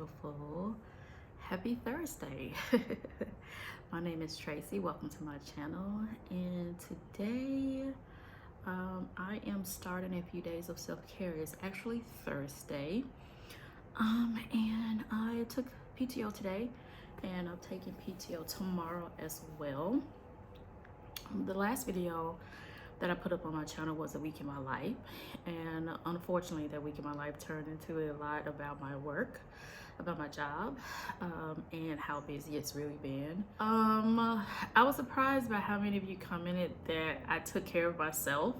beautiful. Happy Thursday. My name is Tracy. Welcome to my channel. And today I am starting a few days of self-care. It's actually Thursday. And I took PTO today and I'm taking PTO tomorrow as well. The last video that I put up on my channel was a week in my life, and unfortunately that week in my life turned into a lot about my work, about my job, and how busy it's really been. I was surprised by how many of you commented that I took care of myself,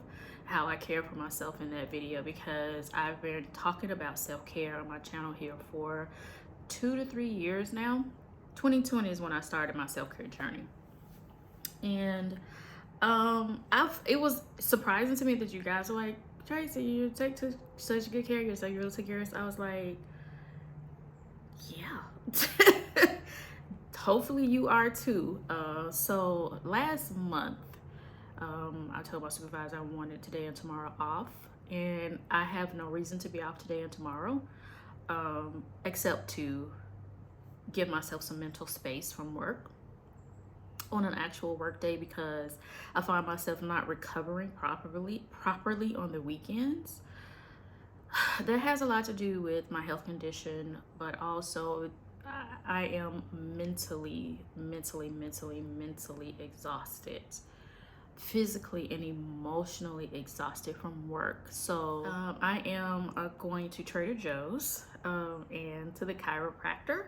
how I care for myself in that video, because I've been talking about self-care on my channel here for 2 to 3 years now. 2020 is when I started my self-care journey, and it was surprising to me that you guys were like, Tracy, you take such good care of yourself, you really take care of yourself. I was like, yeah. Hopefully you are too. So last month, I told my supervisor I wanted today and tomorrow off, and I have no reason to be off today and tomorrow, except to give myself some mental space from work on an actual work day, because I find myself not recovering properly on the weekends. That has a lot to do with my health condition, but also I am mentally exhausted, physically and emotionally exhausted from work. So I am going to Trader Joe's and to the chiropractor,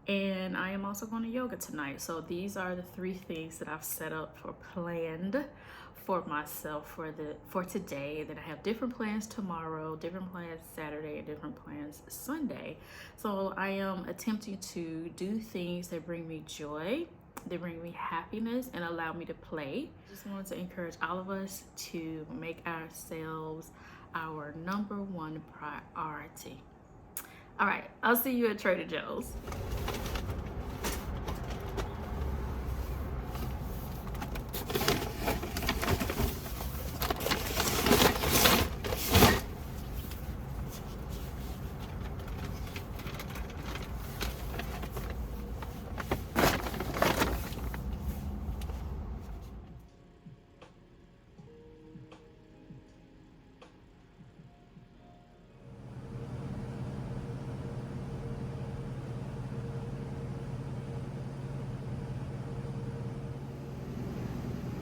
and I am also going to yoga tonight. So these are the 3 things that I've set up for planned for myself for today. And then I have different plans tomorrow, different plans Saturday, and different plans Sunday. So I am attempting to do things that bring me joy, they bring me happiness, and allow me to play. Just wanted to encourage all of us to make ourselves our #1 priority. All right, I'll see you at Trader Joe's.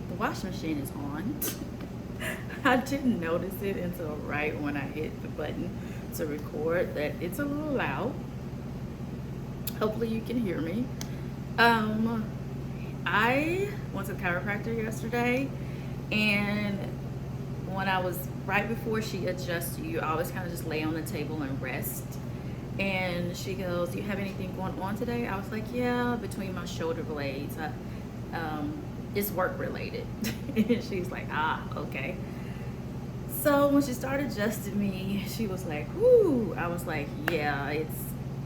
The washing machine is on. I didn't notice it until right when I hit the button to record that it's a little loud. Hopefully you can hear me. I went to the chiropractor yesterday, and when I was right before she adjusts you, I always kind of just lay on the table and rest. And she goes, "Do you have anything going on today?" I was like, "Yeah, between my shoulder blades. It's work related." And she's like, "Ah, okay." So when she started adjusting me, she was like, "Whoo." I was like, "Yeah,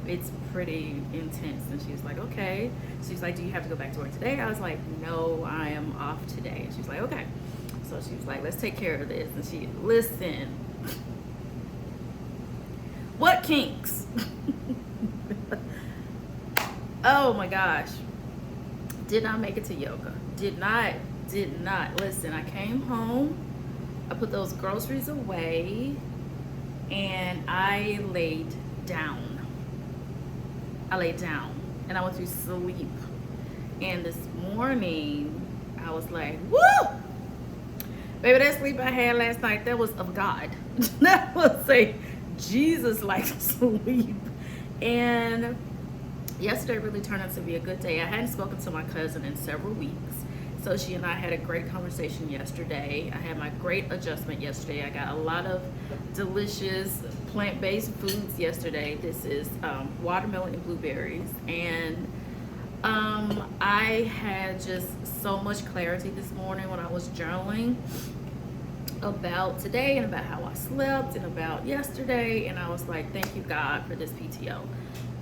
it's pretty intense." And she was like, "Okay." She's like, "Do you have to go back to work today?" I was like, "No, I am off today." And she's like, "Okay." So she was like, "Let's take care of this." And she, listen, what kinks? Oh my gosh. Did not make it to yoga. Did not. Listen, I came home, I put those groceries away, and I laid down. And I went to sleep. And this morning, I was like, woo! Baby, that sleep I had last night, that was of God. That was a Jesus-like sleep. And yesterday really turned out to be a good day. I hadn't spoken to my cousin in several weeks, so she and I had a great conversation yesterday. I had my great adjustment yesterday. I got a lot of delicious plant-based foods yesterday. This is watermelon and blueberries, and I had just so much clarity this morning when I was journaling about today and about how I slept and about yesterday, and I was like, thank you God for this PTO.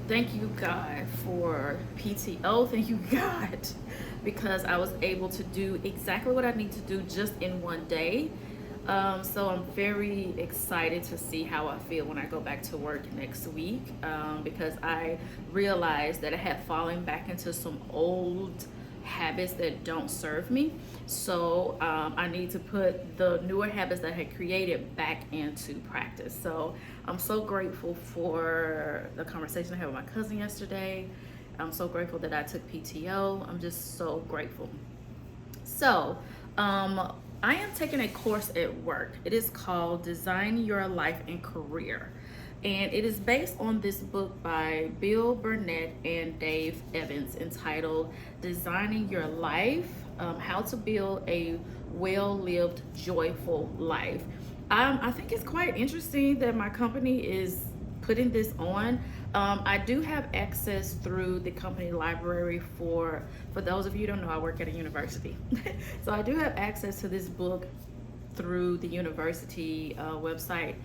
Thank you God for PTO. Thank you God, because I was able to do exactly what I need to do just in one day. So I'm very excited to see how I feel when I go back to work next week, because I realized that I had fallen back into some old habits that don't serve me. So I need to put the newer habits that I had created back into practice. So I'm so grateful for the conversation I had with my cousin yesterday. I'm so grateful that I took PTO. I'm just so grateful. So, I am taking a course at work. It is called Design Your Life and Career. And it is based on this book by Bill Burnett and Dave Evans entitled Designing Your Life, How to Build a Well-Lived, Joyful Life. I think it's quite interesting that my company is putting this on. I do have access through the company library. For those of you who don't know, I work at a university. So I do have access to this book through the university website,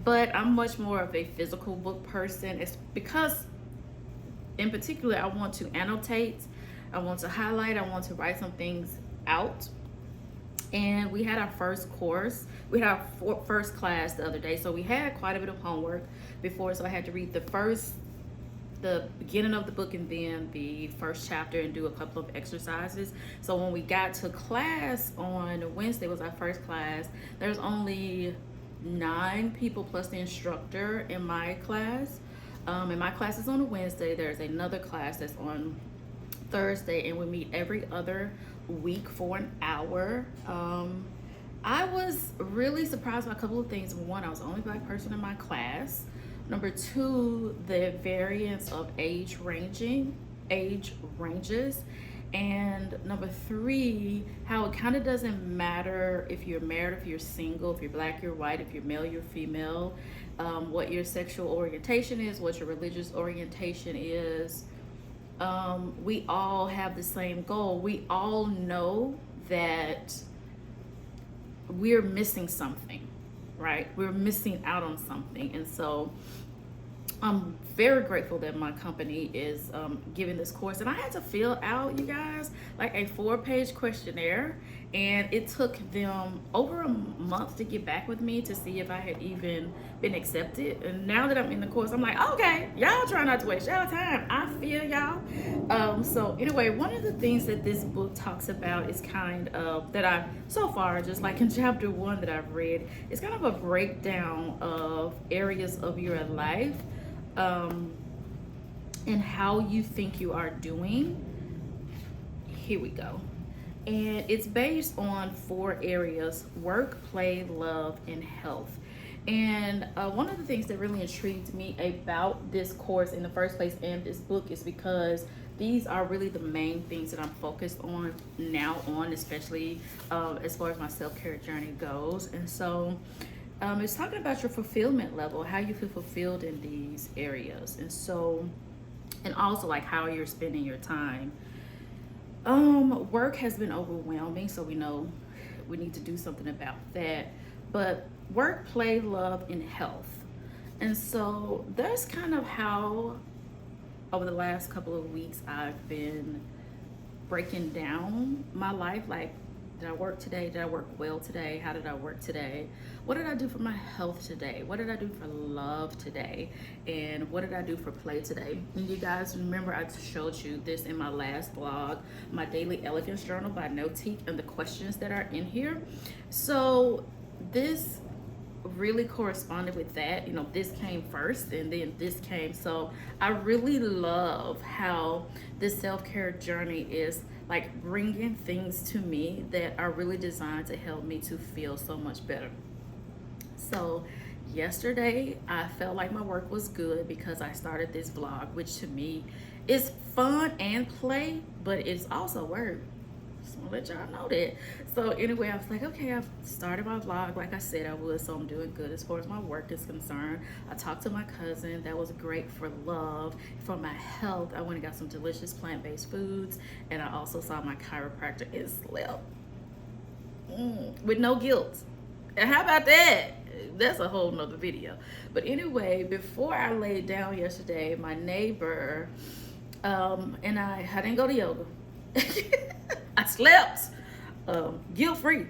but I'm much more of a physical book person. It's because in particular I want to annotate, I want to highlight, I want to write some things out. And we had our first course, we had our first class the other day, so we had quite a bit of homework before, so I had to read the beginning of the book and then the first chapter and do a couple of exercises. So when we got to class on Wednesday, was our first class, there's only 9 people plus the instructor in my class. And my class is on a Wednesday. There's another class that's on Thursday, and we meet every other week for an hour. I was really surprised by a couple of things. One, I was the only Black person in my class. Number 2, the variance of age ranges. And number 3, how it kind of doesn't matter if you're married, if you're single, if you're Black, you're white, if you're male, you're female, what your sexual orientation is, what your religious orientation is. We all have the same goal. We all know that we're missing something, right? We're missing out on something. And so I'm very grateful that my company is giving this course. And I had to fill out, you guys, like a 4-page questionnaire. And it took them over a month to get back with me to see if I had even been accepted. And now that I'm in the course, I'm like, okay, y'all try not to waste y'all time. I feel y'all. So anyway, one of the things that this book talks about is kind of, that I, so far, just like in chapter 1 that I've read, it's kind of a breakdown of areas of your life, and how you think you are doing. Here we go. And it's based on 4 areas: work, play, love, and health. And one of the things that really intrigued me about this course in the first place and this book is because these are really the main things that I'm focused on now on, especially as far as my self-care journey goes. And so it's talking about your fulfillment level, how you feel fulfilled in these areas. And so, and also like how you're spending your time. Work has been overwhelming, so we know we need to do something about that. But work, play, love, and health. And so that's kind of how over the last couple of weeks I've been breaking down my life. Like, did I work today? Did I work well today? How did I work today? What did I do for my health today? What did I do for love today? And what did I do for play today? And you guys remember I showed you this in my last vlog, my daily elegance journal by Notique, and the questions that are in here. So this really corresponded with that. You know, this came first and then this came. So I really love how this self-care journey is like bringing things to me that are really designed to help me to feel so much better. So yesterday I felt like my work was good because I started this vlog, which to me is fun and play, but it's also work. Just want to let y'all know that. So anyway, I was like, okay, I've started my vlog like I said I would, so I'm doing good as far as my work is concerned. I talked to my cousin. That was great for love. For my health, I went and got some delicious plant-based foods, and I also saw my chiropractor and slept with no guilt. And how about that? That's a whole nother video. But anyway, before I laid down yesterday, my neighbor and I didn't go to yoga. I slept guilt-free.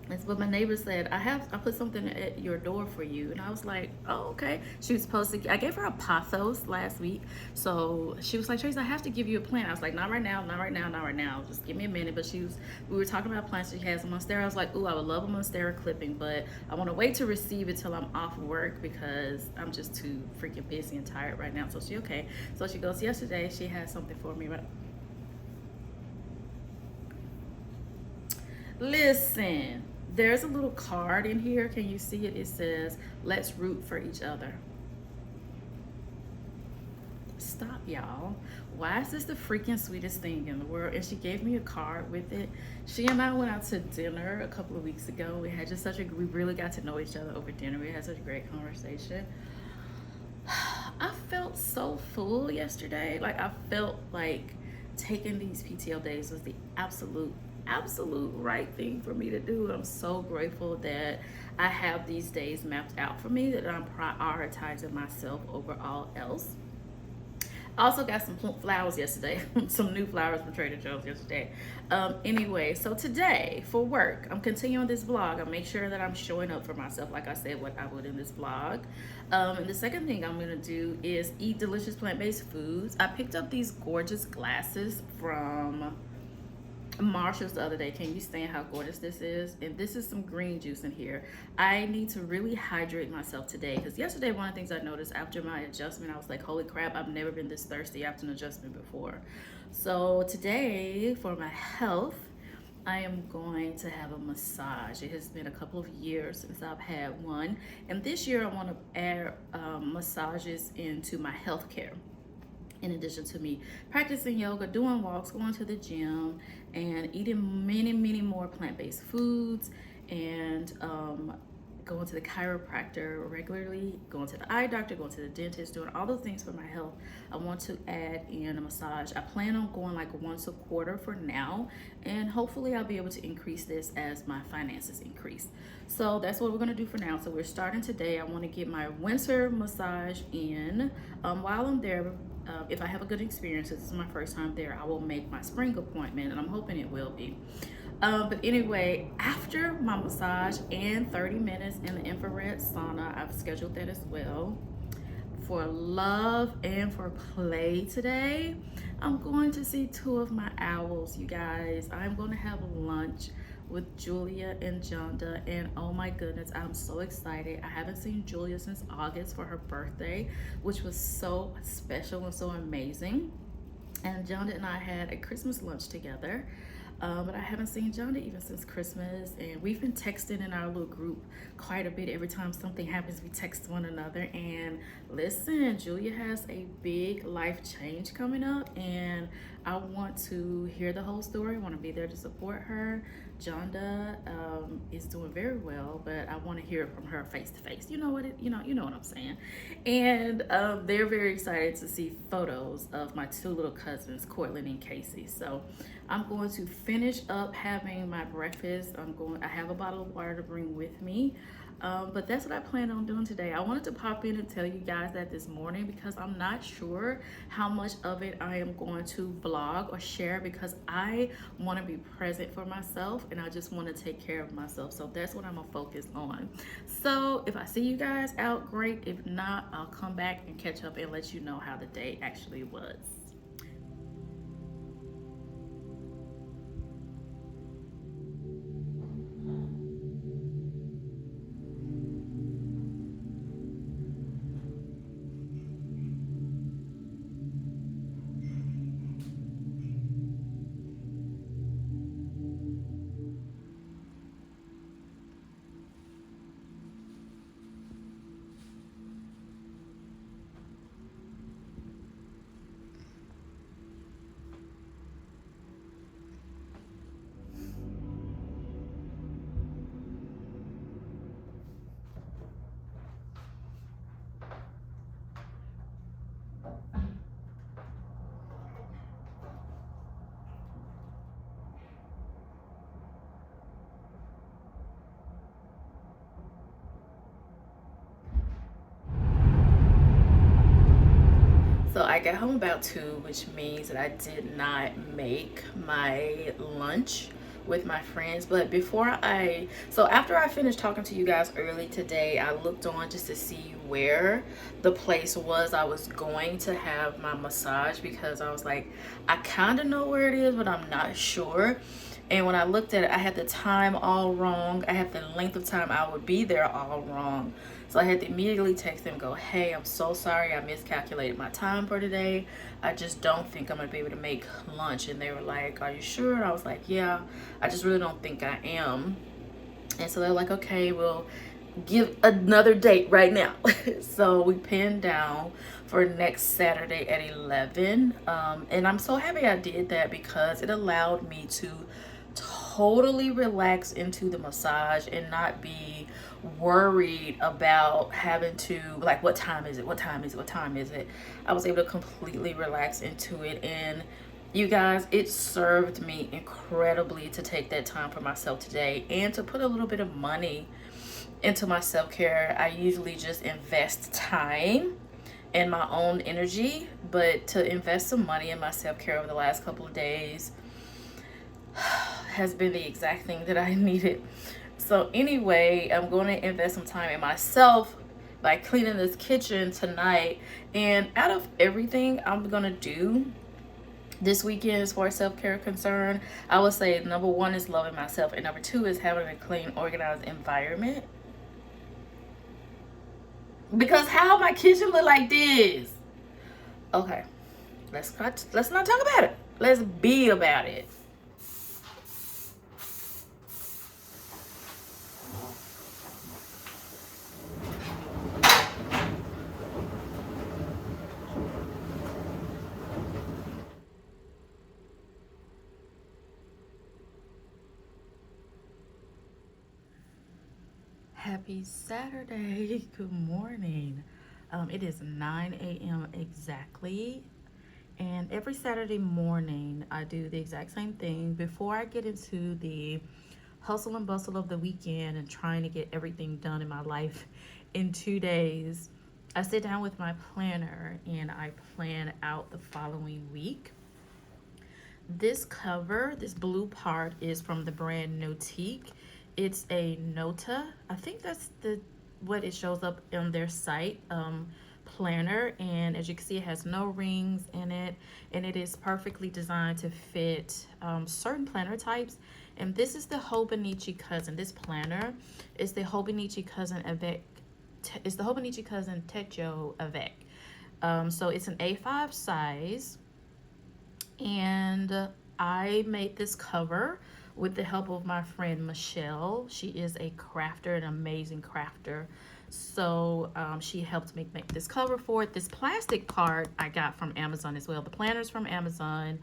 That's what my neighbor said. I put something at your door for you, and I was like, oh, okay. She was supposed to. I gave her a pothos last week, so she was like, Trace, I have to give you a plant. I was like, not right now, not right now, not right now. Just give me a minute. But we were talking about plants. She has a monstera. I was like, ooh, I would love a monstera clipping, but I want to wait to receive it till I'm off work because I'm just too freaking busy and tired right now. So she okay. So she goes yesterday. She has something for me, but listen, there's a little card in here. Can you see it? It says, let's root for each other. Stop, y'all. Why is this the freaking sweetest thing in the world? And she gave me a card with it. She and I went out to dinner a couple of weeks ago. We had just we really got to know each other over dinner. We had such a great conversation. I felt so full yesterday. Like, I felt like taking these PTO days was the absolute right thing for me to do. I'm so grateful that I have these days mapped out for me, that I'm prioritizing myself over all else. I also got some flowers yesterday, some new flowers from Trader Joe's yesterday. Anyway, so today for work, I'm continuing this vlog. I make sure that I'm showing up for myself, like I said, what I would in this vlog. And the second thing I'm gonna do is eat delicious plant-based foods. I picked up these gorgeous glasses from Marshall's the other day. Can you stand how gorgeous this is? And this is some green juice in here. I need to really hydrate myself today because yesterday one of the things I noticed after my adjustment, I was like, holy crap, I've never been this thirsty after an adjustment before. So today for my health, I am going to have a massage. It has been a couple of years since I've had one, and this year I want to add massages into my healthcare. In addition to me practicing yoga, doing walks, going to the gym, and eating many more plant-based foods, and going to the chiropractor regularly, going to the eye doctor, going to the dentist, doing all those things for my health. I want to add in a massage. I plan on going like once a quarter for now, and hopefully I'll be able to increase this as my finances increase. So that's what we're gonna do for now. So we're starting today. I want to get my winter massage in. While I'm there, if I have a good experience, this is my first time there, I will make my spring appointment, and I'm hoping it will be. But anyway, after my massage and 30 minutes in the infrared sauna, I've scheduled that as well. For love and for play today, I'm going to see two of my owls, you guys. I'm going to have lunch with Julia and Jonda, and oh my goodness, I'm so excited. I haven't seen Julia since August for her birthday, which was so special and so amazing. And Jonda and I had a Christmas lunch together. But I haven't seen Jonda even since Christmas, and we've been texting in our little group quite a bit. Every time something happens, we text one another. And listen, Julia has a big life change coming up, and I want to hear the whole story. I want to be there to support her. Jonda is doing very well, but I want to hear it from her face to face. You know what you know what I'm saying. And they're very excited to see photos of my two little cousins, Cortland and Casey. So I'm going to finish up having my breakfast. I have a bottle of water to bring with me. But that's what I plan on doing today. I wanted to pop in and tell you guys that this morning because I'm not sure how much of it I am going to vlog or share, because I want to be present for myself and I just want to take care of myself. So that's what I'm gonna focus on. So if I see you guys out, great. If not, I'll come back and catch up and let you know how the day actually was. So I got home about 2, which means that I did not make my lunch, with my friends. But so after I finished talking to you guys early today, I looked on just to see where the place was I was going to have my massage, because I was like, I kind of know where it is, but I'm not sure. And when I looked at it, I had the time all wrong. I had the length of time I would be there all wrong. So I had to immediately text them, go, hey, I'm so sorry, I miscalculated my time for today. I just don't think I'm gonna be able to make lunch. And they were like, are you sure? And I was like, yeah, I just really don't think I am. And so they're like, okay, we'll give another date right now. So we pinned down for next Saturday at 11. And I'm so happy I did that, because it allowed me to totally relax into the massage and not be worried about having to, like, what time is it, what time is it, what time is it. I was able to completely relax into it. And you guys, it served me incredibly to take that time for myself today and to put a little bit of money into my self-care. I usually just invest time and my own energy, but to invest some money in my self-care over the last couple of days has been the exact thing that I needed. So anyway, I'm going to invest some time in myself by cleaning this kitchen tonight. And out of everything I'm going to do this weekend as far as self-care concerned, I would say number one is loving myself, and number two is having a clean, organized environment. Because how my kitchen look like this? Okay, let's not talk about it. Let's be about it. Happy Saturday. Good morning. It is 9 a.m. exactly. And every Saturday morning, I do the exact same thing. Before I get into the hustle and bustle of the weekend and trying to get everything done in my life in 2 days, I sit down with my planner and I plan out the following week. This cover, this blue part, is from the brand Notique. It's a Nota. I think that's what it shows up on their site. Planner, and as you can see, it has no rings in it, and it is perfectly designed to fit certain planner types. And this is the Hobonichi Cousin. This planner is the Hobonichi Cousin avec. It's the Hobonichi Cousin Techo avec. So it's an A5 size, and I made this cover with the help of my friend Michelle. She is a crafter, an amazing crafter. So she helped me make this cover for it. This plastic part I got from Amazon as well. The planner's from Amazon.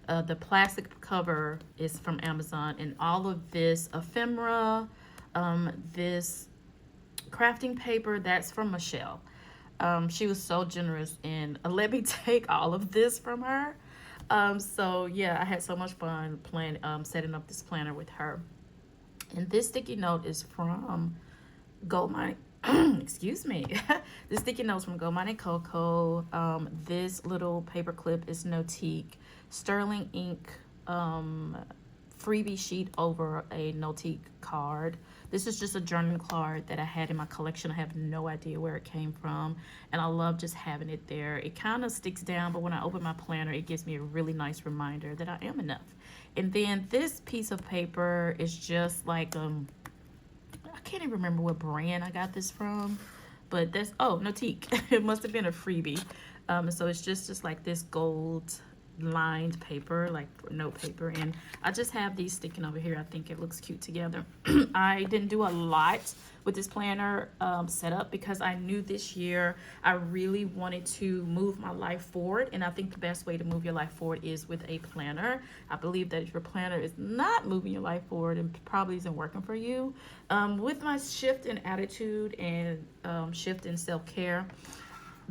The plastic cover is from Amazon. And all of this ephemera, this crafting paper, that's from Michelle. She was so generous and let me take all of this from her. So yeah, I had so much fun setting up this planner with her. And this sticky note is from Gold Mine. Excuse me. This sticky note's from Gold Mine & Coco. This little paper clip is Notique. Sterling ink freebie sheet over a Notique card. This is just a journaling card that I had in my collection. I have no idea where it came from, and I love just having it there. It kind of sticks down, but when I open my planner, it gives me a really nice reminder that I am enough. And then this piece of paper is just like I can't even remember what brand I got this from, but that's Notique. It must have been a freebie. So it's just like this gold lined paper, like note paper, and I just have these sticking over here. I think it looks cute together. I didn't do a lot with this planner setup because I knew this year I really wanted to move my life forward, and I think the best way to move your life forward is with a planner. I believe that if your planner is not moving your life forward and probably isn't working for you, with my shift in attitude and shift in self-care,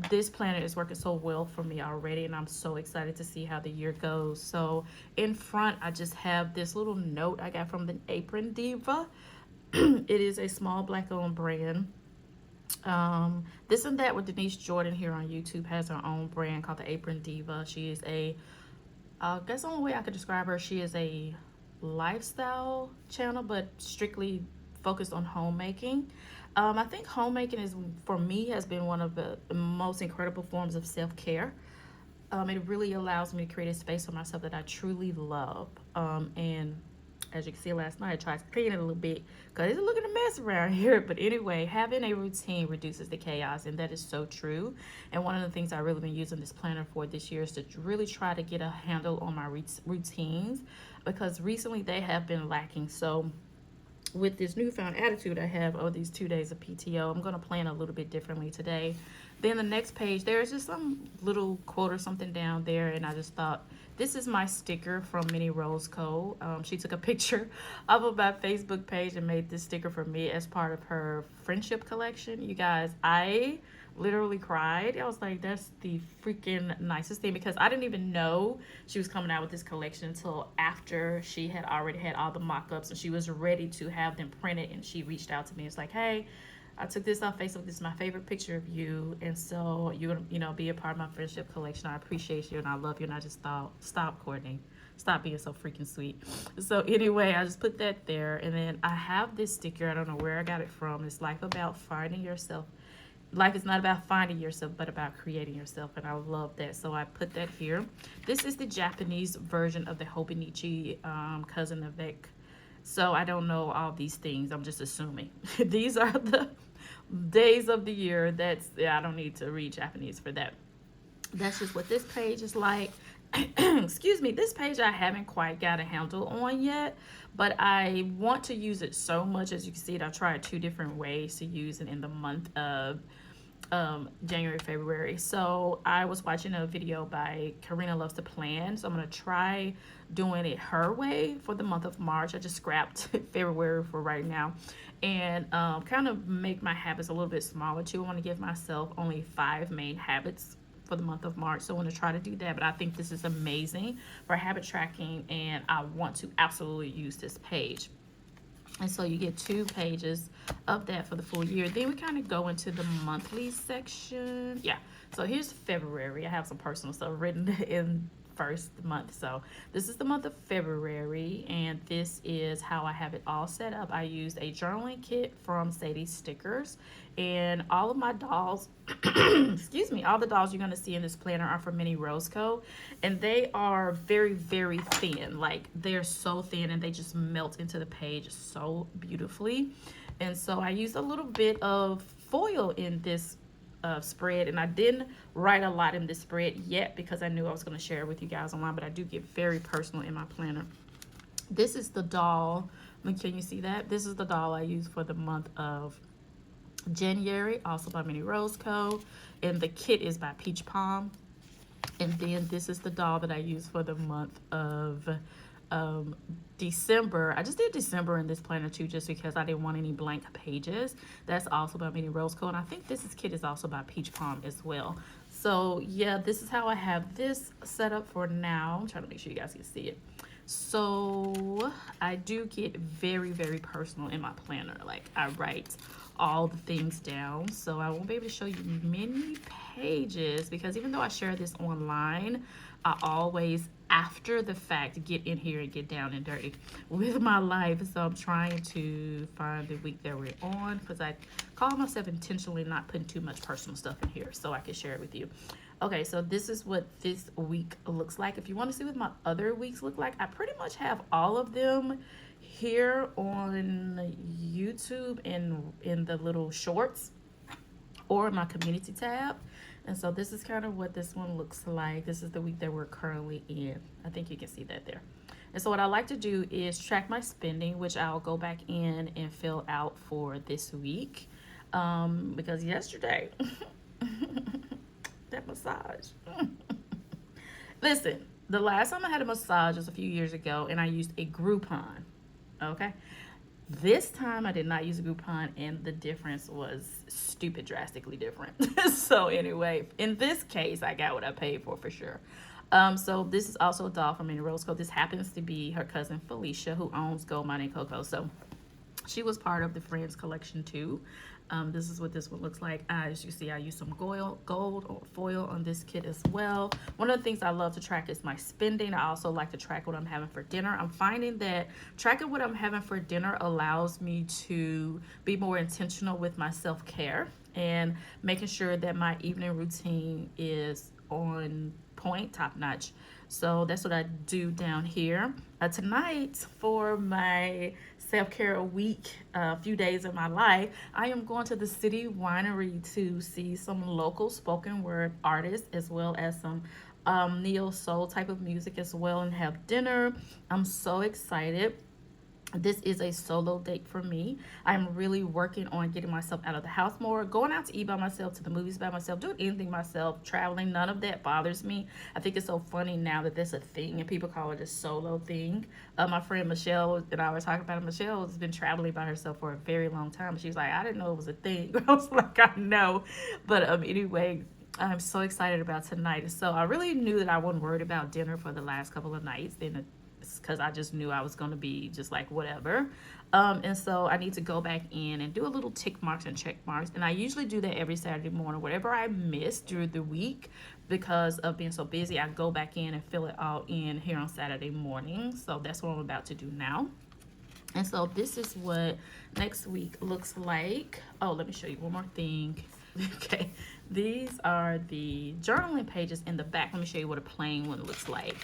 this planner is working so well for me already, and I'm so excited to see how the year goes. So in front, I just have this little note I got from the Apron Diva. It is a small black-owned brand. This and That with Denise Jordan here on YouTube has her own brand called the Apron Diva. She is I guess the only way I could describe her, she is a lifestyle channel, but strictly focused on homemaking. I think homemaking is, for me, has been one of the most incredible forms of self-care. It really allows me to create a space for myself that I truly love. And as you can see, last night I tried to clean it a little bit because it's looking a mess around here. But anyway, having a routine reduces the chaos, and that is so true. And one of the things I've really been using this planner for this year is to really try to get a handle on my routines, because recently they have been lacking. So with this newfound attitude I have over these 2 days of PTO, I'm going to plan a little bit differently today. Then the next page, there's just some little quote or something down there, and I just thought, this is my sticker from Minnie Rose Co. She took a picture of my Facebook page and made this sticker for me as part of her friendship collection. You guys, I literally cried. I was like, that's the freaking nicest thing, because I didn't even know she was coming out with this collection until after she had already had all the mock-ups and she was ready to have them printed, and she reached out to me. It's like, hey, I took this off Facebook. This is my favorite picture of you, and so you're gonna, be a part of my friendship collection. I appreciate you and I love you. And I just thought, stop, Courtney, stop being so freaking sweet. So anyway, I just put that there, and then I have this sticker. I don't know where I got it from. It's Life About Finding Yourself. Life is not about finding yourself, but about creating yourself, and I love that. So I put that here. This is the Japanese version of the Hobonichi cousin of Vec. So I don't know all these things. I'm just assuming. These are the days of the year. I don't need to read Japanese for that. That's just what this page is like. Excuse me, this page I haven't quite got a handle on yet, but I want to use it so much. As you can see, I tried 2 different ways to use it in the month of January, February. So I was watching a video by Karina Loves to Plan, so I'm gonna try doing it her way for the month of March. I just scrapped February for right now, and kind of make my habits a little bit smaller too. I want to give myself only 5 main habits for the month of March, so I want to try to do that. But I think this is amazing for habit tracking, and I want to absolutely use this page. And so you get 2 pages of that for the full year. Then we kind of go into the monthly section. Yeah, so here's February. I have some personal stuff written in first month. So this is the month of February, and this is how I have it all set up. I used a journaling kit from Sadie Stickers, and all of my dolls excuse me, all the dolls you're going to see in this planner are from Minnie Rose Co. And they are very, very thin. Like, they're so thin, and they just melt into the page so beautifully. And so I used a little bit of foil in this spread, and I didn't write a lot in this spread yet because I knew I was going to share it with you guys online, but I do get very personal in my planner. This is the doll. Can you see that? This is the doll I use for the month of January, also by Minnie Rose Co. And the kit is by Peach Palm. And then this is the doll that I use for the month of December. I just did December in this planner too, just because I didn't want any blank pages. That's also by Minnie Rose Co. And I think this kit is also by Peach Palm as well. So yeah, this is how I have this set up for now. I'm trying to make sure you guys can see it. So I do get very, very personal in my planner. Like, I write all the things down, so I won't be able to show you many pages, because even though I share this online, I always, after the fact, get in here and get down and dirty with my life. So I'm trying to find the week that we're on, because I call myself intentionally not putting too much personal stuff in here so I can share it with you. Okay, so this is what this week looks like. If you want to see what my other weeks look like, I pretty much have all of them here on YouTube and in the little shorts or my community tab. And so this is kind of what this one looks like. This is the week that we're currently in. I think you can see that there. And so what I like to do is track my spending, which I'll go back in and fill out for this week. Because yesterday, that massage. Listen, the last time I had a massage was a few years ago, and I used a Groupon. Okay, this time I did not use a Groupon, and the difference was stupid drastically different. So anyway, in this case, I got what I paid for sure. So this is also a doll from Minnie Rose Co. This happens to be her cousin Felicia, who owns Gold Mining Coco. So She was part of the Friends collection too. This is what this one looks like. As you see, I use some gold or foil on this kit as well. One of the things I love to track is my spending. I also like to track what I'm having for dinner. I'm finding that tracking what I'm having for dinner allows me to be more intentional with my self-care and making sure that my evening routine is on point, top notch. So that's what I do down here. Tonight, for my self-care week, a few days of my life, I am going to the city winery to see some local spoken word artists as well as some neo soul type of music as well, and have dinner. I'm so excited. This is a solo date for me. I'm really working on getting myself out of the house more, going out to eat by myself, to the movies by myself, doing anything myself, traveling. None of that bothers me. I think it's so funny now that there's a thing and people call it a solo thing. My friend Michelle and I were talking about it. Michelle has been traveling by herself for a very long time. She was like, I didn't know it was a thing. I was like, I know. But anyway, I'm so excited about tonight. So I really knew that I wasn't worried about dinner for the last couple of nights. Then because I just knew I was going to be just like whatever. And so I need to go back in and do a little tick marks and check marks. And I usually do that every Saturday morning. Whatever I missed during the week because of being so busy, I go back in and fill it all in here on Saturday morning. So that's what I'm about to do now. And so this is what next week looks like. Oh, let me show you one more thing. Okay, these are the journaling pages in the back. Let me show you what a plain one looks like.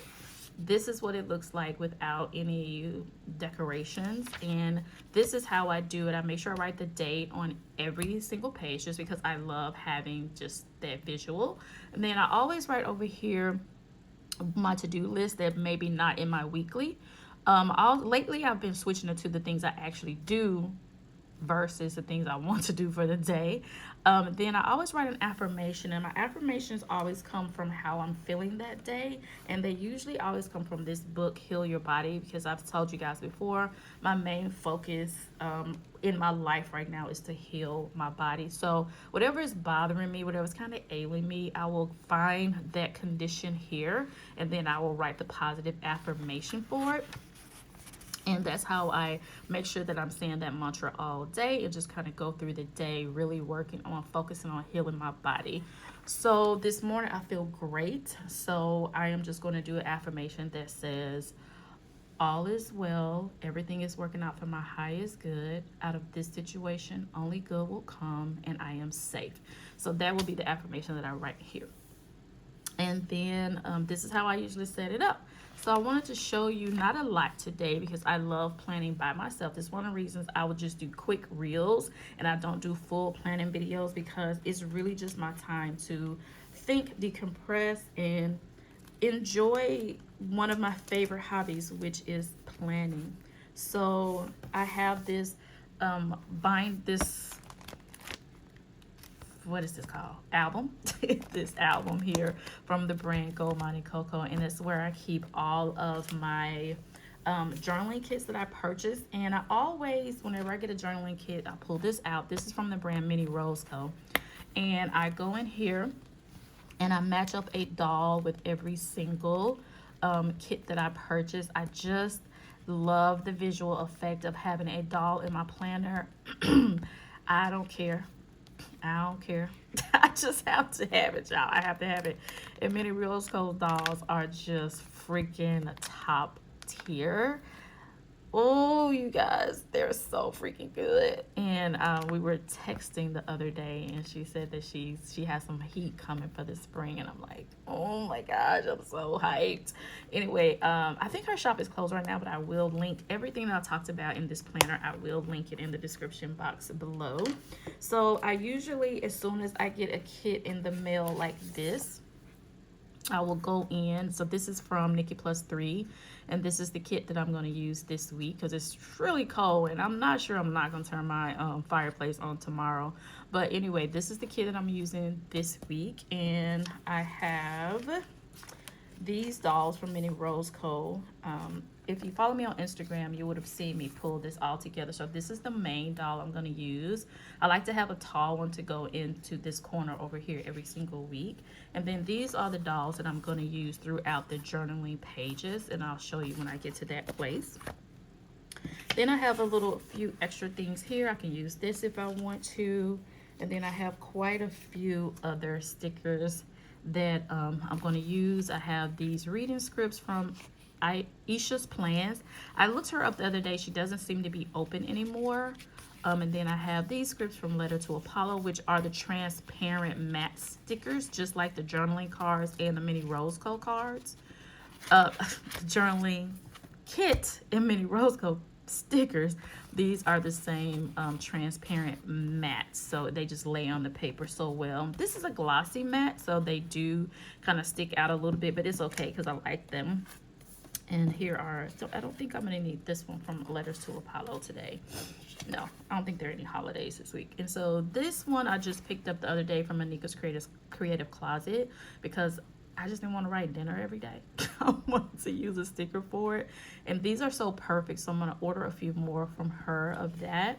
This is what it looks like without any decorations, and this is how I do it. I make sure I write the date on every single page just because I love having just that visual. And then I always write over here my to-do list that maybe not in my weekly. Lately I've been switching it to the things I actually do versus the things I want to do for the day. Then I always write an affirmation, and my affirmations always come from how I'm feeling that day, and they usually always come from this book, Heal Your Body, because I've told you guys before, my main focus in my life right now is to heal my body. So whatever is bothering me, whatever's kind of ailing me, I will find that condition here, and then I will write the positive affirmation for it. And that's how I make sure that I'm saying that mantra all day and just kind of go through the day really working on focusing on healing my body. So this morning I feel great. So I am just going to do an affirmation that says, all is well, everything is working out for my highest good. Out of this situation, only good will come, and I am safe. So that will be the affirmation that I write here. And then this is how I usually set it up. So I wanted to show you not a lot today because I love planning by myself. It's one of the reasons I would just do quick reels and I don't do full planning videos, because it's really just my time to think, decompress, and enjoy one of my favorite hobbies, which is planning. So I have this what is this called? Album. This album here from the brand Gold Mining Cocoa, and it's where I keep all of my journaling kits that I purchased. And I always, whenever I get a journaling kit, I pull this out. This is from the brand Mini Rose Co. And I go in here and I match up a doll with every single kit that I purchased. I just love the visual effect of having a doll in my planner. I don't care. I don't care. I just have to have it, y'all. I have to have it. And Mini Rose Co dolls are just freaking top tier. Oh, you guys, they're so freaking good. And we were texting the other day, and she said that she has some heat coming for the spring, and I'm like, oh my gosh, I'm so hyped. Anyway, I think her shop is closed right now, but I will link everything that I talked about in this planner. I will link it in the description box below. So I usually, as soon as I get a kit in the mail like this, I will go in. So this is from Nikki Plus 3, and this is the kit that I'm going to use this week because it's really cold, and I'm not sure I'm not going to turn my fireplace on tomorrow. But anyway, this is the kit that I'm using this week, and I have these dolls from Mini Rose Co. If you follow me on Instagram, you would have seen me pull this all together. So this is the main doll I'm going to use. I like to have a tall one to go into this corner over here every single week. And then these are the dolls that I'm going to use throughout the journaling pages, and I'll show you when I get to that place. Then I have a few extra things here. I can use this if I want to. And then I have quite a few other stickers that I'm going to use. I have these reading scripts from Isha's Plans. I looked her up the other day. She doesn't seem to be open anymore. And then I have these scripts from Letter to Apollo, which are the transparent matte stickers, just like the journaling cards and the mini rose gold cards. Journaling kit and mini rose gold stickers. These are the same transparent matte, so they just lay on the paper so well. This is a glossy matte, so they do kind of stick out a little bit, but it's okay because I like them. And here are, so I don't think I'm gonna need this one from Letters to Apollo today. No, I don't think there are any holidays this week. And so this one I just picked up the other day from Anika's Creative Closet because I just didn't want to write dinner every day. I wanted to use a sticker for it. And these are so perfect, so I'm gonna order a few more from her of that.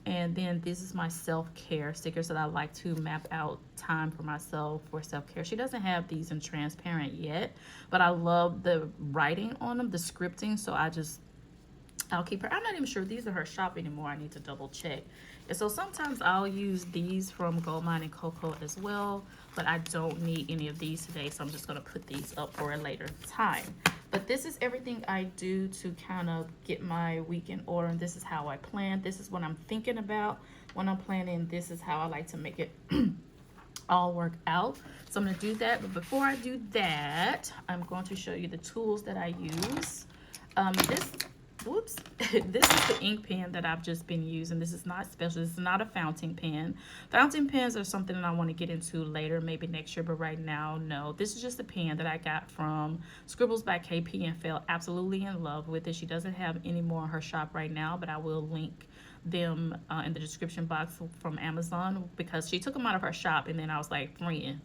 And then this is my self-care stickers that I like to map out time for myself for self-care. She doesn't have these in transparent yet, but I love the writing on them, the scripting, so I'll keep her. I'm not even sure these are her shop anymore. I need to double check. And so sometimes I'll use these from Goldmine and Coco as well, but I don't need any of these today, so I'm just gonna put these up for a later time. But this is everything I do to kind of get my week in order, and this is how I plan. This is what I'm thinking about when I'm planning. This is how I like to make it all work out. So I'm gonna do that, but before I do that, I'm going to show you the tools that I use. This is the ink pen that I've just been using. This is not special. This is not a fountain pen. Fountain pens are something that I want to get into later, maybe next year, but right now, no. This is just a pen that I got from Scribbles by KP and fell absolutely in love with it. She doesn't have any more in her shop right now, but I will link them in the description box from Amazon because she took them out of her shop, and then I was like, friend,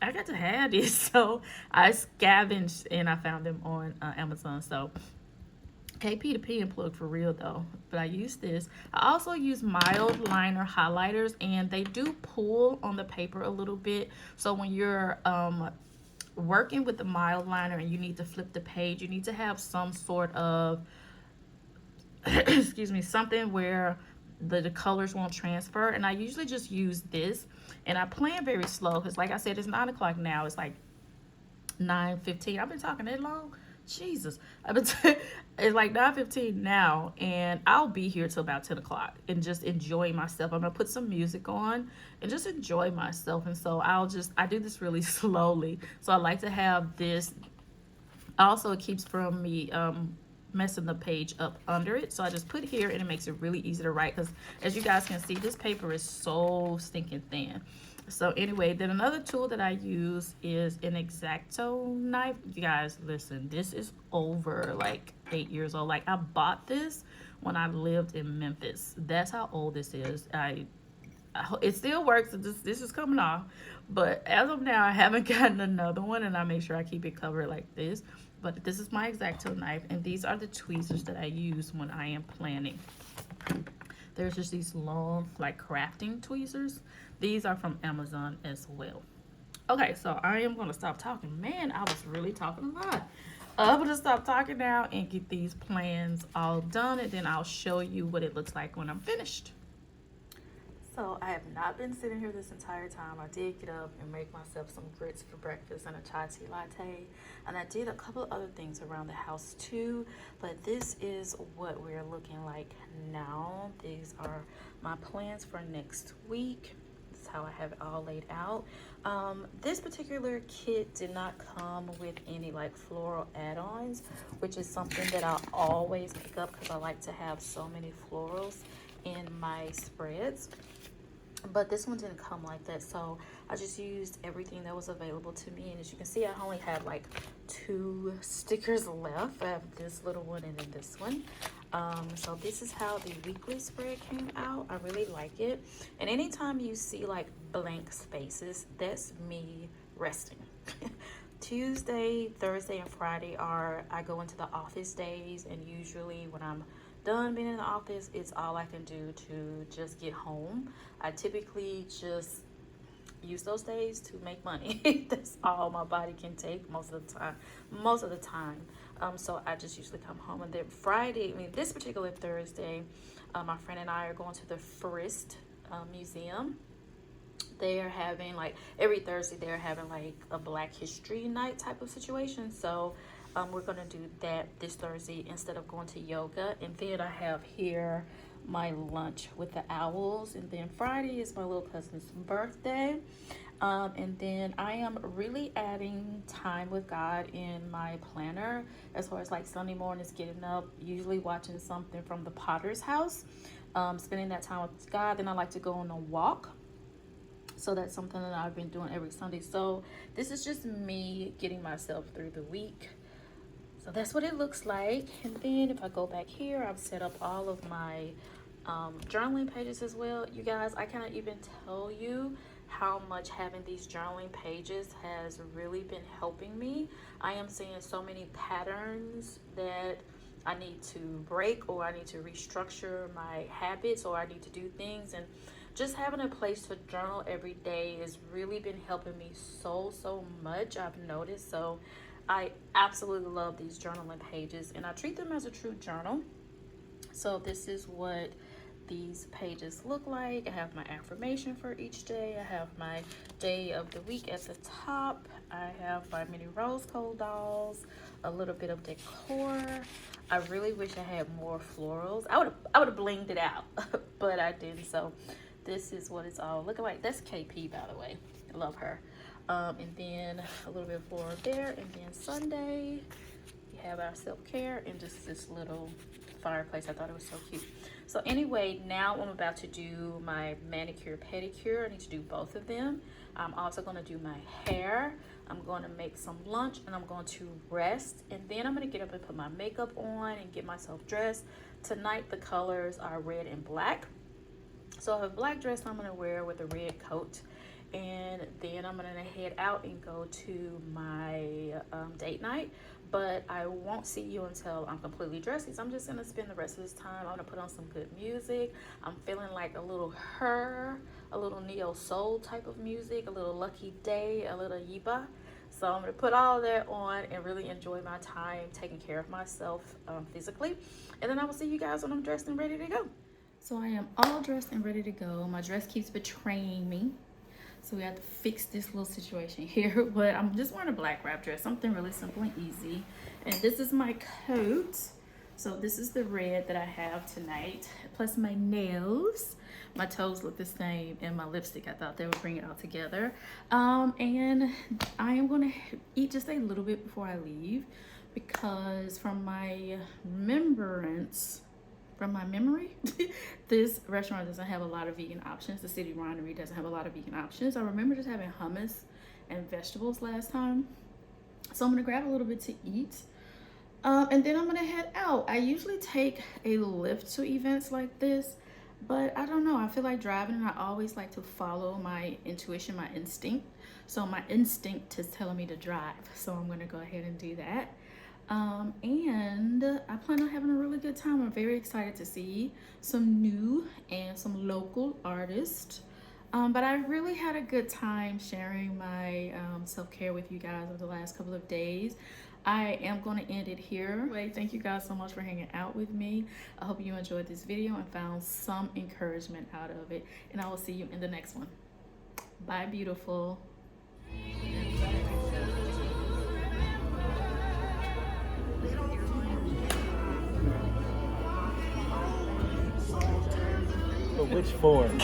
I got to have this, so I scavenged and I found them on Amazon. So KP the pen plug for real though, but I use this. I also use mild liner highlighters, and they do pull on the paper a little bit. So when you're working with the mild liner and you need to flip the page, you need to have some sort of excuse me, something where the colors won't transfer. And I usually just use this, and I plan very slow because like I said, it's 9 o'clock now. It's like 9:15. I've been talking that long. Jesus. It's like 9:15 now, and I'll be here till about 10 o'clock and just enjoy myself. I'm gonna put some music on and just enjoy myself. And so I do this really slowly. So I like to have this. Also, it keeps from me messing the page up under it. So I just put here, and it makes it really easy to write because as you guys can see, this paper is so stinking thin. So anyway, then another tool that I use is an X-Acto knife. You guys, listen, this is over like 8 years old. Like I bought this when I lived in Memphis. That's how old this is. It still works. This is coming off, but as of now, I haven't gotten another one, and I make sure I keep it covered like this. But this is my X-Acto knife, and these are the tweezers that I use when I am planning. There's just these long, like crafting tweezers. These are from Amazon as well. Okay, so I am gonna stop talking. Man, I was really talking a lot. I'm gonna stop talking now and get these plans all done, and then I'll show you what it looks like when I'm finished. So I have not been sitting here this entire time. I did get up and make myself some grits for breakfast and a chai tea latte. And I did a couple of other things around the house too. But this is what we're looking like now. These are my plans for next week. This is how I have it all laid out. This particular kit did not come with any like floral add-ons, which is something that I always pick up because I like to have so many florals in my spreads. But this one didn't come like that, so I just used everything that was available to me. And as you can see, I only have like 2 stickers left. I have this little one and then this one. So this is how the weekly spread came out. I really like it. And anytime you see like blank spaces, that's me resting. Tuesday, Thursday, and Friday I go into the office days, and usually when I'm done being in the office, it's all I can do to just get home. I typically just use those days to make money. That's all my body can take most of the time. So I just usually come home. And then Friday, I mean, this particular Thursday, my friend and I are going to the Forest Museum. They are having, like, every Thursday they're having like a Black History Night type of situation. So we're gonna do that this Thursday instead of going to yoga. And then I have here my lunch with the owls. And then Friday is my little cousin's birthday. And then I am really adding time with God in my planner, as far as like Sunday mornings, getting up, usually watching something from the Potter's House, spending that time with God. Then I like to go on a walk. So that's something that I've been doing every Sunday. So this is just me getting myself through the week. So that's what it looks like. And then if I go back here, I've set up all of my journaling pages as well. You guys, I cannot even tell you how much having these journaling pages has really been helping me. I am seeing so many patterns that I need to break, or I need to restructure my habits, or I need to do things. And just having a place to journal every day has really been helping me so much, I've noticed. So I absolutely love these journaling pages, and I treat them as a true journal. So this is what these pages look like. I have my affirmation for each day. I have my day of the week at the top. I have my mini rose gold dolls, a little bit of decor. I really wish I had more florals. I would have blinged it out, but I didn't. So this is what it's all looking like. That's KP, by the way. I love her. And then a little bit of floral there. And then Sunday, we have our self-care and just this little fireplace. I thought it was so cute. So anyway, now I'm about to do my manicure, pedicure. I need to do both of them. I'm also going to do my hair. I'm going to make some lunch, and I'm going to rest. And then I'm going to get up and put my makeup on and get myself dressed. Tonight, the colors are red and black. So I have a black dress I'm going to wear with a red coat. And then I'm going to head out and go to my date night. But I won't see you until I'm completely dressed, because I'm just going to spend the rest of this time. I'm going to put on some good music. I'm feeling like a little Her, a little neo soul type of music, a little Lucky Day, a little Yiba. So I'm going to put all that on and really enjoy my time taking care of myself physically. And then I will see you guys when I'm dressed and ready to go. So I am all dressed and ready to go. My dress keeps betraying me, so we have to fix this little situation here. But I'm just wearing a black wrap dress, something really simple and easy. And this is my coat. So this is the red that I have tonight, plus my nails. My toes look the same, and my lipstick. I thought they would bring it all together. And I am gonna eat just a little bit before I leave, because from my memory, this restaurant doesn't have a lot of vegan options. The City Winery doesn't have a lot of vegan options. I remember just having hummus and vegetables last time. So I'm gonna grab a little bit to eat. And then I'm gonna head out. I usually take a Lyft to events like this, but I don't know, I feel like driving, and I always like to follow my intuition, my instinct. So my instinct is telling me to drive. So I'm gonna go ahead and do that. And I plan on having a really good time. I'm very excited to see some new and some local artists. But I really had a good time sharing my self-care with you guys over the last couple of days. I am going to end it here. Anyway, thank you guys so much for hanging out with me. I hope you enjoyed this video and found some encouragement out of it. And I will see you in the next one. Bye, beautiful. But which form?